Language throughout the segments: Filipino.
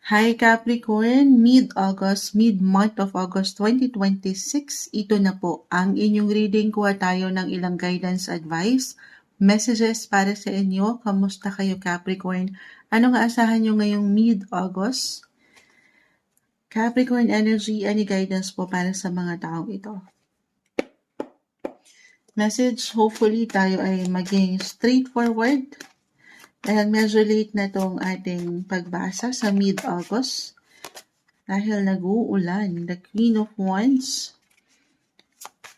Hi Capricorn, mid-month of August 2026, ito na po ang inyong reading. Kuha tayo ng ilang guidance advice, messages para sa inyo. Kamusta kayo Capricorn? Ano nga asahan nyo ngayong mid-August? Capricorn energy, any guidance po para sa mga taong ito? Message, hopefully tayo ay maging straightforward. Dahil medyo late na tong ating pagbasa sa mid-August. Dahil nag-uulan, the Queen of Wands.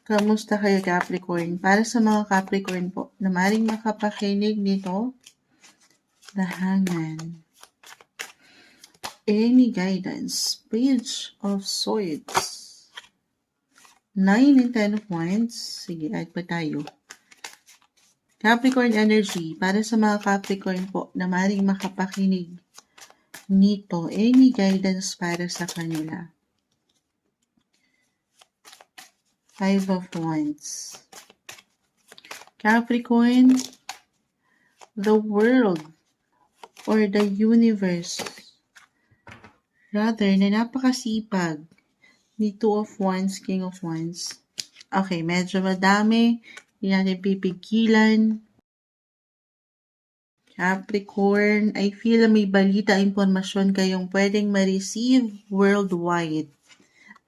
Kamusta kayo Capricorn? Para sa mga Capricorn po na maring makapakinig nito, the Hangman. Any guidance? Page of Swords. 9 and 10 of Wands. Sige, add pa tayo. Capricorn energy. Para sa mga Capricorn po na maring makapakinig nito, any guidance para sa kanila? 5 of Wands. Capricorn, the world or the universe, rather, na napakasipag ni 2 of Wands, King of Wands. Okay, medyo madami. Hindi natin pipigilan. Capricorn, I feel may balita, impormasyon kayong pwedeng ma-receive worldwide.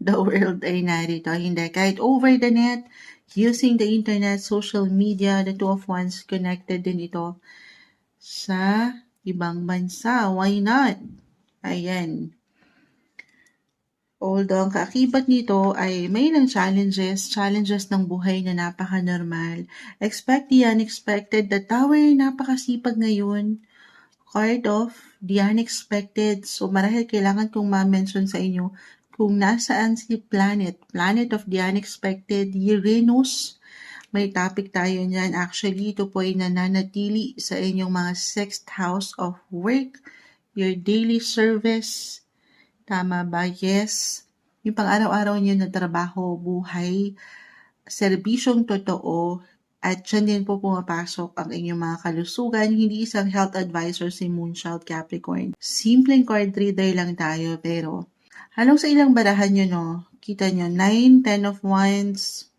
The world ay narito. Hindi, kahit over the net, using the internet, social media, the 2 of Wands, connected din ito sa ibang bansa. Why not? Ayan. Although ang kaakibat nito ay may ilang challenges ng buhay na napaka-normal. Expect the unexpected. The Tower ay napakasipag ngayon. Card of the unexpected. So marahil kailangan kong ma-mention sa inyo kung nasaan si planet of the unexpected, Uranus. May topic tayo niyan. Actually, ito po ay nananatili sa inyong mga 6th house of work, your daily service. Tama ba? Yes. Yung pang-araw-araw niyo na trabaho, buhay, serbisyong totoo, at dyan din po pumapasok ang inyong mga kalusugan. Hindi isang health advisor si Moonchild Capricorn. Simpleng card reader lang tayo, pero halong sa ilang barahan nyo, no? Kita nyo, 9, 10 of Wands,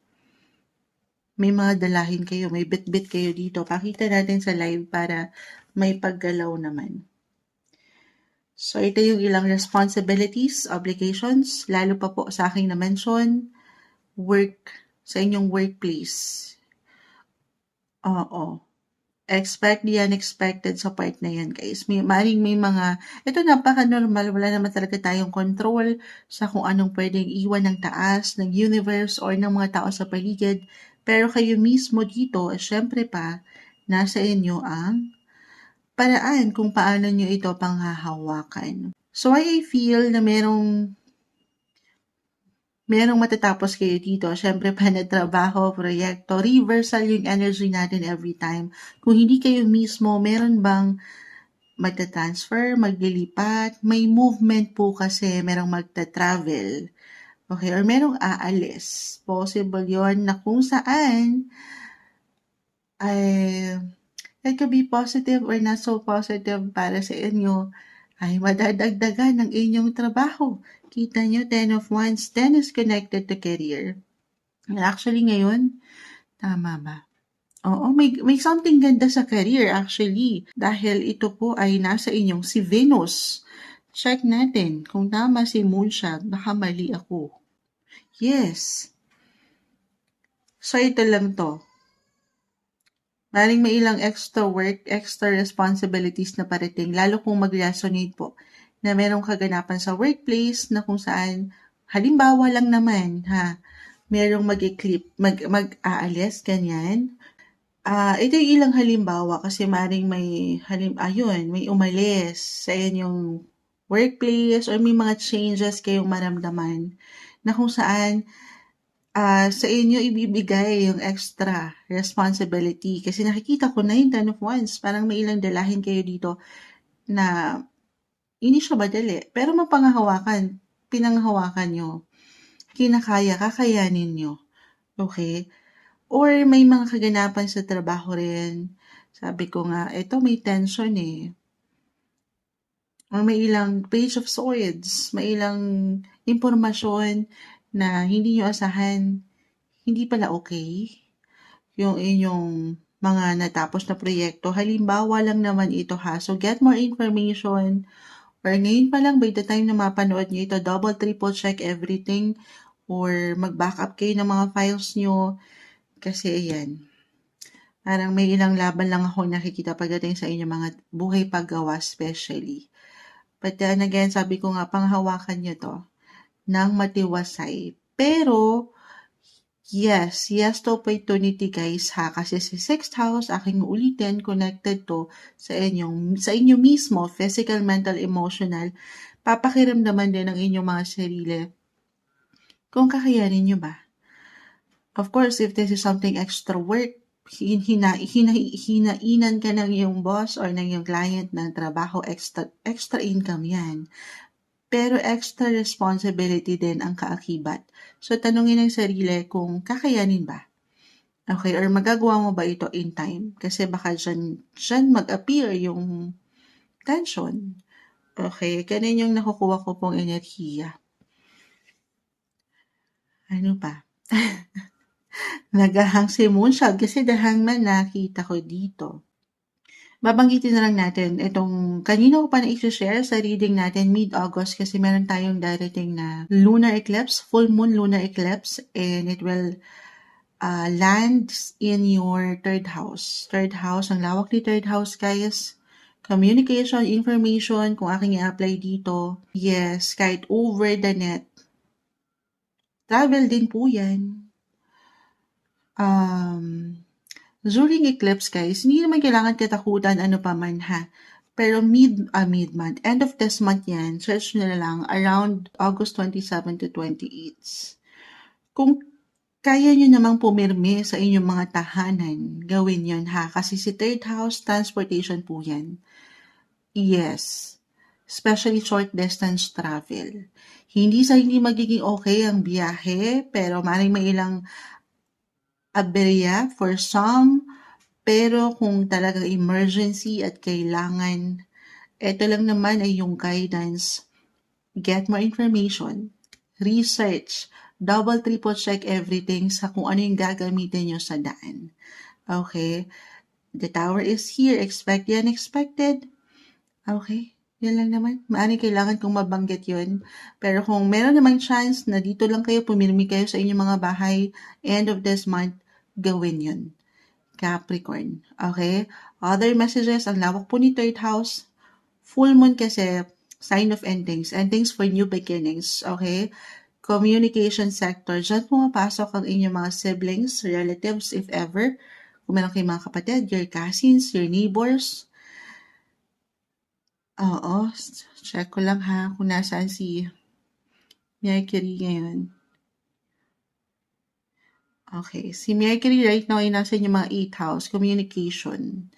may mga dalahin kayo, may bit-bit kayo dito. Pakita natin sa live para may paggalaw naman. So, ito yung ilang responsibilities, obligations, lalo pa po sa aking na-mention, work, sa inyong workplace. Oo. Expect the unexpected sa part na yan, guys. May mga, ito napaka-normal, wala naman talaga tayong control sa kung anong pwedeng iwan ng taas, ng universe, or ng mga tao sa paligid. Pero kayo mismo dito, syempre pa, nasa inyo ang paraan kung paano nyo ito panghahawakan. So, I feel na merong matatapos kayo dito. Syempre pa na trabaho, proyekto, reversal yung energy natin every time. Kung hindi kayo mismo, meron bang magta-transfer, maglilipat, may movement po kasi merong magta-travel. Okay, or merong aalis. Possible yon na kung saan ay it could be positive or not so positive para sa inyo, ay madadagdagan ng inyong trabaho. Kita nyo, 10 of Wands, 10 is connected to career. Actually ngayon, tama ba? Oo, may something ganda sa career actually. Dahil ito po ay nasa inyong si Venus. Check natin kung tama si Moonshot, baka mali ako. Yes. So ito lang to. Maring may ilang extra work, extra responsibilities na parating, lalo kung mag-resonate po na merong kaganapan sa workplace na kung saan, halimbawa lang naman, merong mag-aalis, ganyan. Ito yung ilang halimbawa kasi maring may umalis sa inyong workplace or may mga changes kayong maramdaman na kung saan sa inyo ibibigay yung extra responsibility. Kasi nakikita ko na yung 10 of Wands, parang may ilang dalahin kayo dito na hindi siya madali. Pero mapanghahawakan, pinanghahawakan nyo. Kinakaya, kakayanin nyo. Okay? Or may mga kaganapan sa trabaho rin. Sabi ko nga, ito may tension eh. or may ilang page of swords, may ilang impormasyon na hindi nyo asahan, hindi pala okay yung inyong mga natapos na proyekto. Halimbawa lang naman ito ha. So, get more information or ngayon pa lang by the time na mapanood nyo ito, double, triple check everything or mag-backup kayo ng mga files nyo kasi ayan, parang may ilang laban lang ako nakikita pagdating sa inyong mga buhay paggawa especially. But then again, sabi ko nga, panghawakan nyo to ng matiwasay. Pero, yes to opportunity guys ha, kasi si sixth house, aking ulitin, connected to sa inyo mismo, physical, mental, emotional, papakiramdaman din ng inyong mga sarili kung kakayanin nyo ba. Of course, if this is something extra work, hinainan ka ng iyong boss or ng iyong client ng trabaho, extra income yan. Pero extra responsibility din ang kaakibat. So, tanungin ang sarili kung kakayanin ba. Okay, or magagawa mo ba ito in time? Kasi baka dyan mag-appear yung tension. Okay, ganun yung nakukuha ko pong enerhiya. Ano pa? Nagahang si Moonshot kasi the hangman nakita ko dito. Babanggitin na lang natin itong kanina ko pa na-share sa reading natin mid-August kasi meron tayong darating na lunar eclipse, full moon lunar eclipse, and it will land in your third house. Third house, ang lawak ni third house guys. Communication, information, kung aking i-apply dito. Yes, kahit over the net. Travel din po yan. During eclipse guys, hindi naman kailangan katakutan ano pa man ha. Pero mid-month, end of this month yan, search nyo na lang around August 27 to 28. Kung kaya nyo namang pumirme sa inyong mga tahanan, gawin yon ha. Kasi si third house, transportation po yan. Yes, especially short distance travel. Hindi magiging okay ang biyahe, pero maring may ilang aberya for some, pero kung talagang emergency at kailangan, ito lang naman ay yung guidance. Get more information, research, double, triple check everything sa kung ano yung gagamitin nyo sa daan. Okay? The tower is here. Expect the unexpected. Okay? Yan lang naman. Maaring kailangan kong mabanggit yun. Pero kung meron namang chance na dito lang kayo, pumirmi kayo sa inyong mga bahay, end of this month, gawin yun. Capricorn. Okay? Other messages, ang lawak po ni third house. Full moon kasi, sign of endings. Endings for new beginnings. Okay? Communication sector. Diyan pumapasok ang inyong mga siblings, relatives, if ever. Kung meron kayong mga kapatid, your cousins, your neighbors. Oo. Check ko lang ha kung nasaan si Mercury ngayon. Okay, si Mercury right now ay nasa inyong mga 8th house, communication.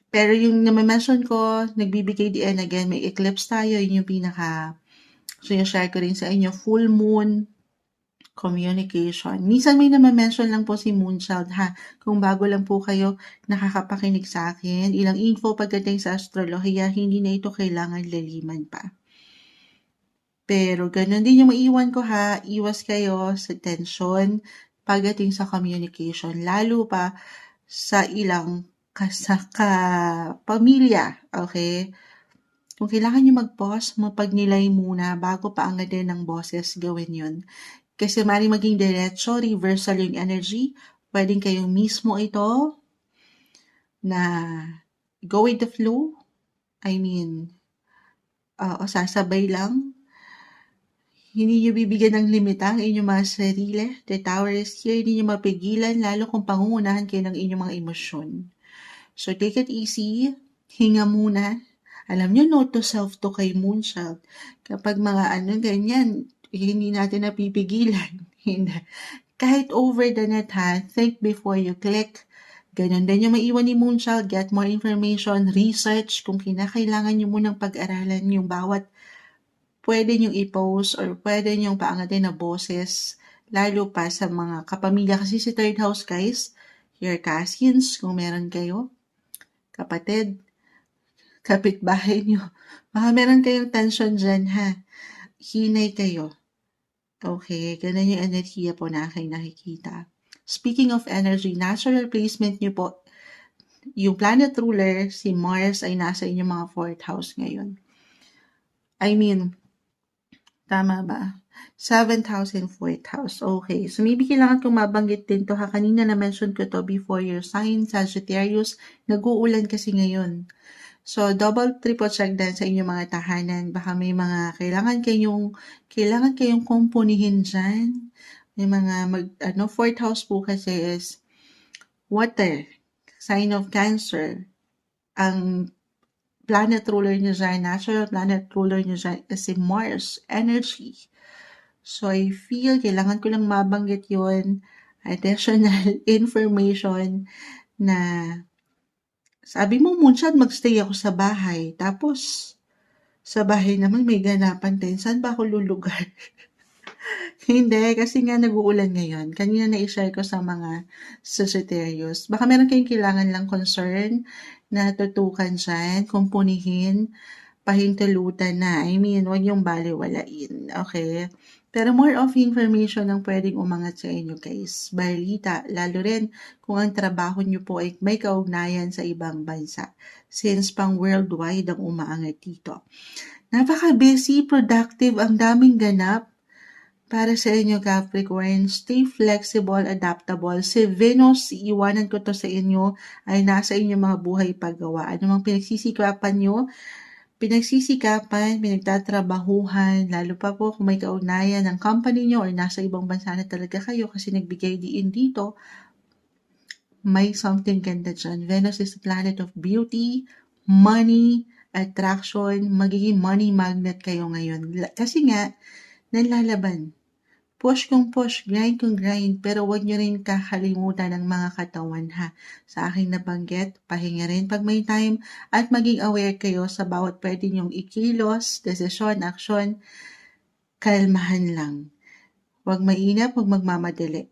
Pero yung na-mention ko, nagbibigay din again, may eclipse tayo, yun yung so yung share ko rin sa inyo, full moon, communication. Minsan may na-mention lang po si Moonchild ha, kung bago lang po kayo nakakapakinig sa akin, ilang info pagdating sa astrolohiya, hindi na ito kailangan laliman pa. Pero ganun din yung maiwan ko ha, iwas kayo sa tension pagdating sa communication, lalo pa sa ilang pamilya, okay? Kung kailangan nyo mag-pause, mapagnilay muna bago pa angadin ng boses, gawin yun. Kasi maaaring maging diretso, reversal yung energy, pwedeng kayong mismo ito na go with the flow, sasabay lang. Hindi nyo bibigyan ng limita ang inyong mga sarili. The tower is here. Hindi nyo mapigilan, lalo kung pangungunahan kayo ng inyong mga emosyon. So, take it easy. Hinga muna. Alam nyo, note to self to kay Moonchild. Kapag mga ganyan, hindi natin napipigilan. Kahit over the net ha, think before you click. Ganon din yung maiwan ni Moonchild. Get more information, research. Kung kinakailangan nyo munang pag-aralan yung bawat pwede niyong i-post or pwede niyong paangatin na boses, lalo pa sa mga kapamilya. Kasi si third house, guys, your cousins, kung meron kayo, kapatid, kapitbahay niyo. Baka meron kayong tension dyan ha. Hinay kayo. Okay, ganun yung enerhiya po na aking nakikita. Speaking of energy, natural placement niyo po, yung planet ruler, si Mars, ay nasa inyong mga 4th house ngayon. I mean, tama ba? 7th house and 4th house. Okay. So, maybe kailangan kong mabanggit din to ha. Kanina na-mention ko to before your sign, Sagittarius. Nag-uulan kasi ngayon. So, double, triple check din sa inyong mga tahanan. Baka may mga kailangan kayong kumpunihin dyan. May mga, 4th house po kasi is water, sign of Cancer. Ang planet ruler nyo dyan, natural planet ruler nyo dyan is si Mars, energy. So, I feel kailangan ko lang mabanggit yun, additional information na sabi mo, Moonshot, magstay ako sa bahay. Tapos, sa bahay naman may ganapan din. Saan ba ako lulugar? Hindi, kasi nga nag-uulan ngayon. Kanina na-share ko sa mga Sagittarius. Baka meron kayong kailangan lang concern na tutukan dyan, kumpunihin, pahintulutan na. I mean, huwag yung baliwalain. Okay? Pero more of information ang pwedeng umangat sa inyo, guys. Balita, lalo rin kung ang trabaho nyo po ay may kaugnayan sa ibang bansa. Since pang worldwide ang umaangat dito. Napaka-busy, productive, ang daming ganap para sa inyo, Capricorn. Stay flexible, adaptable. Si Venus, iwanan ko to sa inyo, ay nasa inyong mga buhay paggawa. Ano mang pinagsisikapan nyo, pinagtatrabahuhan, lalo pa po kung may kaugnayan ng company nyo or nasa ibang bansa na talaga kayo kasi nagbigay diin dito, may something ganda dyan. Venus is the planet of beauty, money, attraction, magiging money magnet kayo ngayon. Kasi nga, nalalaban. Push kung push, grind kung grind, pero huwag nyo rin kakalimutan ng mga katawan ha. Sa aking nabanggit, pahinga rin pag may time at maging aware kayo sa bawat pwede nyong ikilos, desisyon, aksyon, kalmahan lang. Huwag mainap, huwag magmamadali.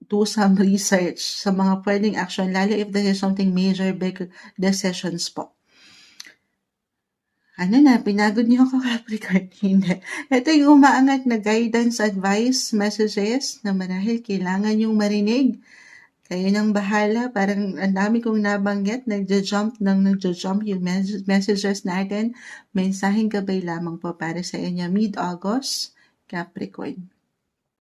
Do some research sa mga pwedeng action, lalo if there is something major, big decisions po. Ano na, pinagod niyo ako, Capricorn? Hindi. Ito yung umaangat na guidance, advice, messages na marahil kailangan yung marinig. Kayo nang bahala. Parang ang dami kong nabanggit, nagja-jump yung messages natin. Mensaheng gabay lamang po para sa inyo. Mid-August, Capricorn.